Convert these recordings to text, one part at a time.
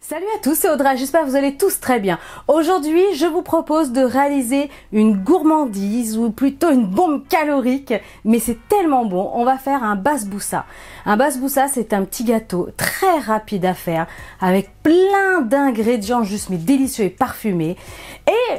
Salut à tous, c'est Audrey, j'espère que vous allez tous très bien. Aujourd'hui, je vous propose de réaliser une gourmandise ou plutôt une bombe calorique, mais c'est tellement bon, on va faire un basboussa. Un basboussa, c'est un petit gâteau très rapide à faire avec plein d'ingrédients juste mais délicieux et parfumés.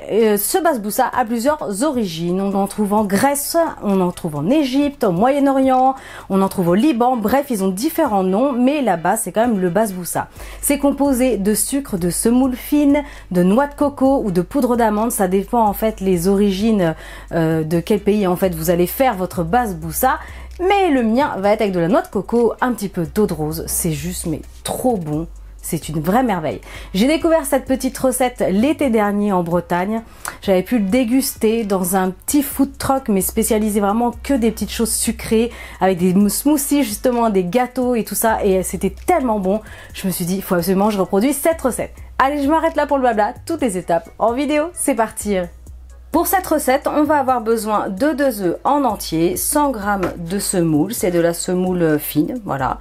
Et ce basboussa a plusieurs origines. On en trouve en Grèce, on en trouve en Égypte, au Moyen-Orient, on en trouve au Liban. Bref, ils ont différents noms, mais la base, c'est quand même le basboussa. C'est composé de sucre, de semoule fine, de noix de coco ou de poudre d'amande. Ça dépend en fait les origines de quel pays en fait vous allez faire votre basboussa. Mais le mien va être avec de la noix de coco, un petit peu d'eau de rose. C'est juste mais trop bon. C'est une vraie merveille. J'ai découvert cette petite recette l'été dernier en Bretagne. J'avais pu le déguster dans un petit food truck, mais spécialisé vraiment que des petites choses sucrées, avec des smoothies justement, des gâteaux et tout ça. Et c'était tellement bon. Je me suis dit, il faut absolument que je reproduise cette recette. Allez, je m'arrête là pour le blabla. Toutes les étapes en vidéo, c'est parti. Pour cette recette, on va avoir besoin de 2 œufs en entier, 100 g de semoule, c'est de la semoule fine, voilà.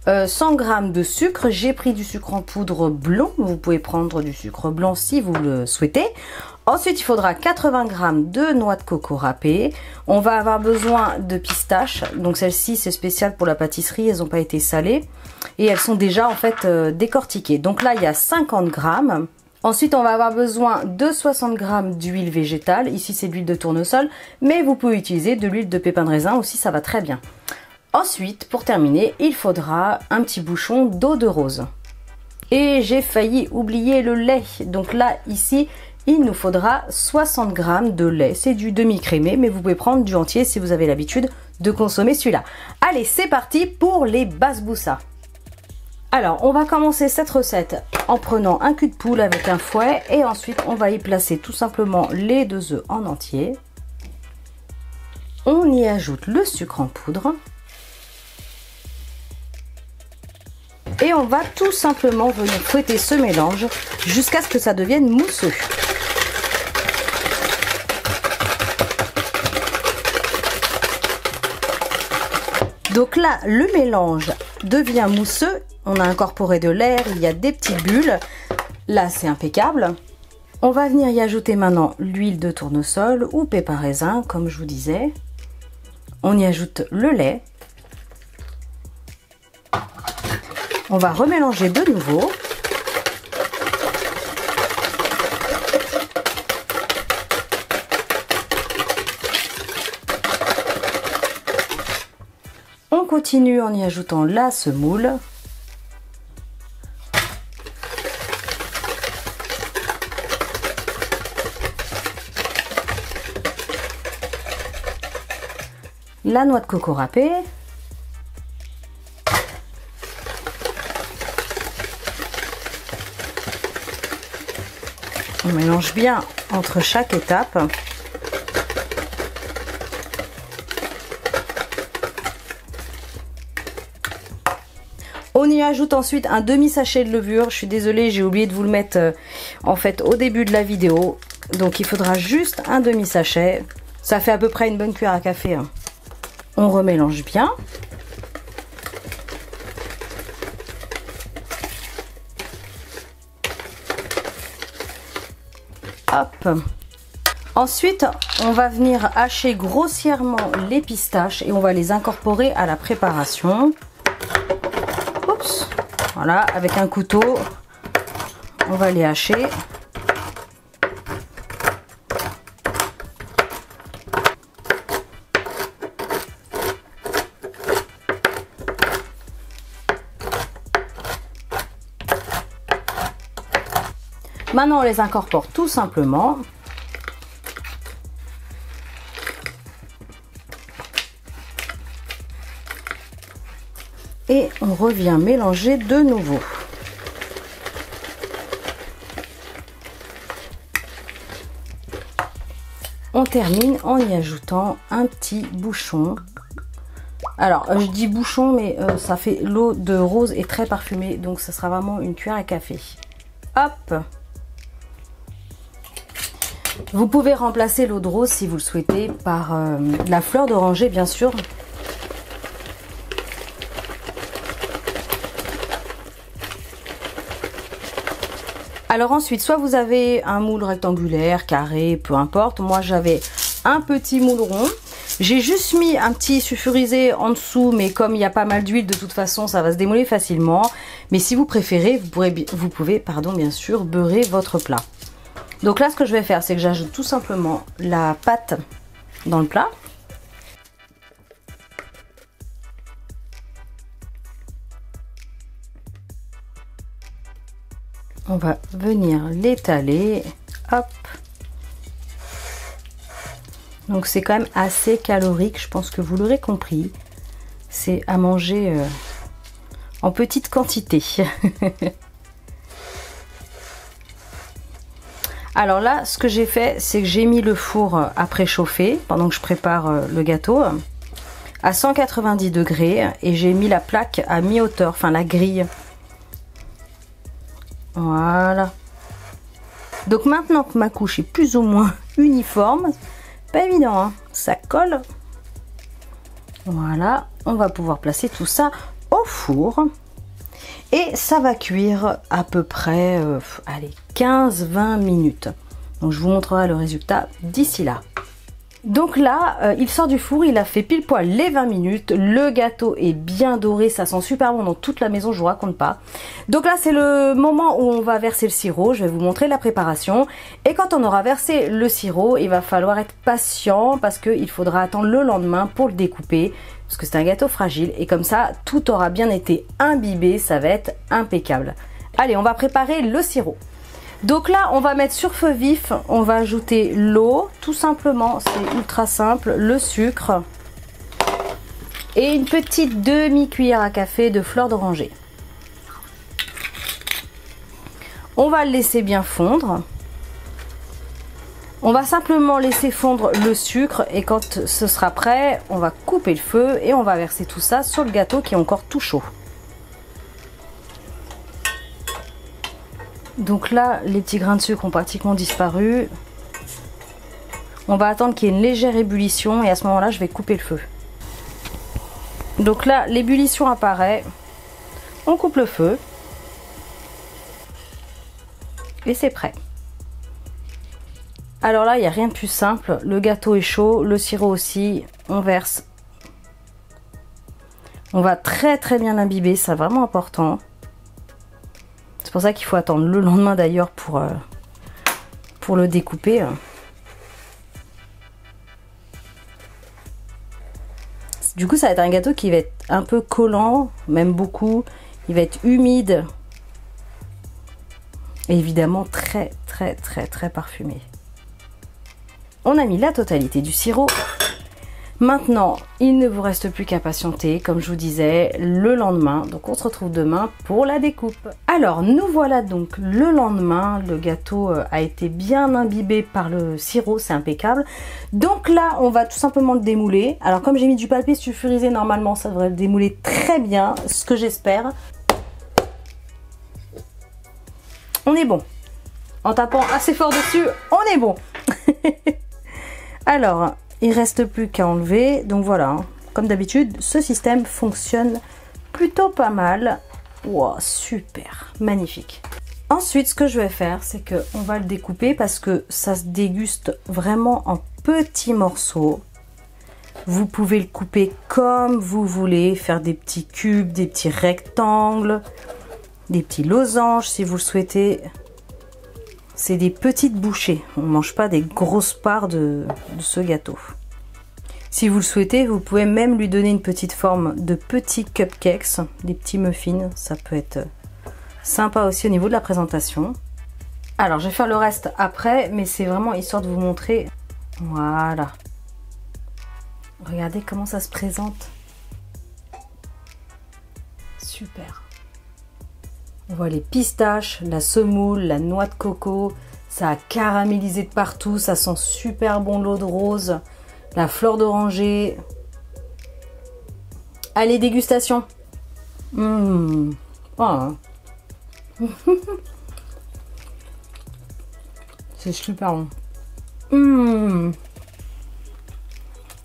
100 g de sucre, j'ai pris du sucre en poudre blond, vous pouvez prendre du sucre blanc si vous le souhaitez. Ensuite, il faudra 80 g de noix de coco râpée. On va avoir besoin de pistaches, donc celles-ci c'est spécial pour la pâtisserie, elles n'ont pas été salées et elles sont déjà en fait décortiquées. Donc là, il y a 50 g. Ensuite, on va avoir besoin de 60 g d'huile végétale. Ici, c'est de l'huile de tournesol, mais vous pouvez utiliser de l'huile de pépin de raisin aussi, ça va très bien. Ensuite, pour terminer, il faudra un petit bouchon d'eau de rose. Et j'ai failli oublier le lait. Donc là, ici, il nous faudra 60 g de lait. C'est du demi-crémé, mais vous pouvez prendre du entier si vous avez l'habitude de consommer celui-là. Allez, c'est parti pour les basboussas. Alors, on va commencer cette recette en prenant un cul de poule avec un fouet. Et ensuite, on va y placer tout simplement les 2 œufs en entier. On y ajoute le sucre en poudre. Et on va tout simplement venir fouetter ce mélange jusqu'à ce que ça devienne mousseux. Donc là, le mélange devient mousseux. On a incorporé de l'air, il y a des petites bulles. Là, c'est impeccable. On va venir y ajouter maintenant l'huile de tournesol ou pépin raisin, comme je vous disais. On y ajoute le lait. On va remélanger de nouveau. On continue en y ajoutant la semoule. La noix de coco râpée. On mélange bien entre chaque étape. On y ajoute ensuite un demi-sachet de levure. Je suis désolée, j'ai oublié de vous le mettre en fait au début de la vidéo. Donc il faudra juste un demi-sachet. Ça fait à peu près une bonne cuillère à café, hein. On remélange bien. Hop. Ensuite, on va venir hacher grossièrement les pistaches et on va les incorporer à la préparation. Oups. Voilà, avec un couteau, on va les hacher. Maintenant, on les incorpore tout simplement. Et on revient mélanger de nouveau. On termine en y ajoutant un petit bouchon. Alors, je dis bouchon, mais ça fait l'eau de rose est très parfumée, donc ça sera vraiment une cuillère à café. Hop! Vous pouvez remplacer l'eau de rose si vous le souhaitez par de la fleur d'oranger, bien sûr. Alors ensuite, soit vous avez un moule rectangulaire, carré, peu importe. Moi, j'avais un petit moule rond. J'ai juste mis un petit sulfurisé en dessous, mais comme il y a pas mal d'huile, de toute façon, ça va se démouler facilement. Mais si vous préférez, vous pouvez bien sûr, beurrer votre plat. Donc là, ce que je vais faire, c'est que j'ajoute tout simplement la pâte dans le plat. On va venir l'étaler, hop. Donc c'est quand même assez calorique, je pense que vous l'aurez compris. C'est à manger en petite quantité. Alors là, ce que j'ai fait, c'est que j'ai mis le four à préchauffer pendant que je prépare le gâteau à 190 degrés et j'ai mis la plaque à mi-hauteur, enfin la grille. Voilà. Donc maintenant que ma couche est plus ou moins uniforme, pas évident, hein, ça colle. Voilà, on va pouvoir placer tout ça au four. Et ça va cuire à peu près, allez, 15-20 minutes. Donc je vous montrerai le résultat d'ici là. Donc là, il sort du four, il a fait pile poil les 20 minutes. Le gâteau est bien doré, ça sent super bon dans toute la maison, je vous raconte pas. Donc là, c'est le moment où on va verser le sirop. Je vais vous montrer la préparation. Et quand on aura versé le sirop, il va falloir être patient parce qu'il faudra attendre le lendemain pour le découper. Parce que c'est un gâteau fragile et comme ça, tout aura bien été imbibé, ça va être impeccable. Allez, on va préparer le sirop. Donc là, on va mettre sur feu vif, on va ajouter l'eau, tout simplement, c'est ultra simple, le sucre et une petite demi-cuillère à café de fleur d'oranger. On va le laisser bien fondre. On va simplement laisser fondre le sucre et quand ce sera prêt, on va couper le feu et on va verser tout ça sur le gâteau qui est encore tout chaud. Donc là, les petits grains de sucre ont pratiquement disparu. On va attendre qu'il y ait une légère ébullition et à ce moment-là, je vais couper le feu. Donc là, l'ébullition apparaît. On coupe le feu. Et c'est prêt. Alors là, il n'y a rien de plus simple. Le gâteau est chaud, le sirop aussi. On verse. On va très bien l'imbiber, c'est vraiment important. C'est pour ça qu'il faut attendre le lendemain d'ailleurs pour le découper. Du coup, ça va être un gâteau qui va être un peu collant, même beaucoup. Il va être humide. Et évidemment très parfumé. On a mis la totalité du sirop. Maintenant, il ne vous reste plus qu'à patienter, comme je vous disais, le lendemain. Donc on se retrouve demain pour la découpe. Alors, nous voilà donc le lendemain. Le gâteau a été bien imbibé par le sirop, c'est impeccable. Donc là, on va tout simplement le démouler. Alors comme j'ai mis du papier sulfurisé, normalement, ça devrait le démouler très bien, ce que j'espère. On est bon. En tapant assez fort dessus, on est bon. Alors, il ne reste plus qu'à enlever. Donc voilà, hein. Comme d'habitude, ce système fonctionne plutôt pas mal. Wow, super, magnifique. Ensuite, ce que je vais faire, c'est qu'on va le découper parce que ça se déguste vraiment en petits morceaux. Vous pouvez le couper comme vous voulez, faire des petits cubes, des petits rectangles, des petits losanges si vous le souhaitez. C'est des petites bouchées, on ne mange pas des grosses parts de ce gâteau. Si vous le souhaitez, vous pouvez même lui donner une petite forme de petits cupcakes, des petits muffins, ça peut être sympa aussi au niveau de la présentation. Alors je vais faire le reste après, mais c'est vraiment histoire de vous montrer. Voilà. Regardez comment ça se présente. Super. On voit les pistaches, la semoule, la noix de coco. Ça a caramélisé de partout. Ça sent super bon l'eau de rose. La fleur d'oranger. Allez, dégustation. Oh. C'est super bon.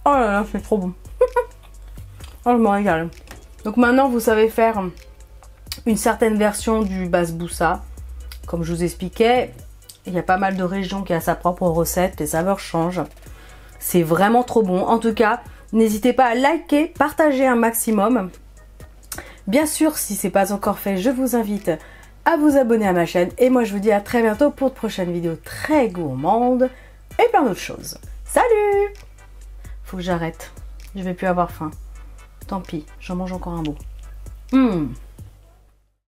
Oh là là, c'est trop bon. Oh, je me régale. Donc maintenant, vous savez faire une certaine version du basboussa. Comme je vous expliquais, il y a pas mal de régions qui ont sa propre recette, les saveurs changent. C'est vraiment trop bon. En tout cas, n'hésitez pas à liker, partager un maximum. Bien sûr, si ce n'est pas encore fait, je vous invite à vous abonner à ma chaîne. Et moi, je vous dis à très bientôt pour de prochaines vidéos très gourmandes et plein d'autres choses. Salut! Faut que j'arrête. Je vais plus avoir faim. Tant pis, j'en mange encore un bout.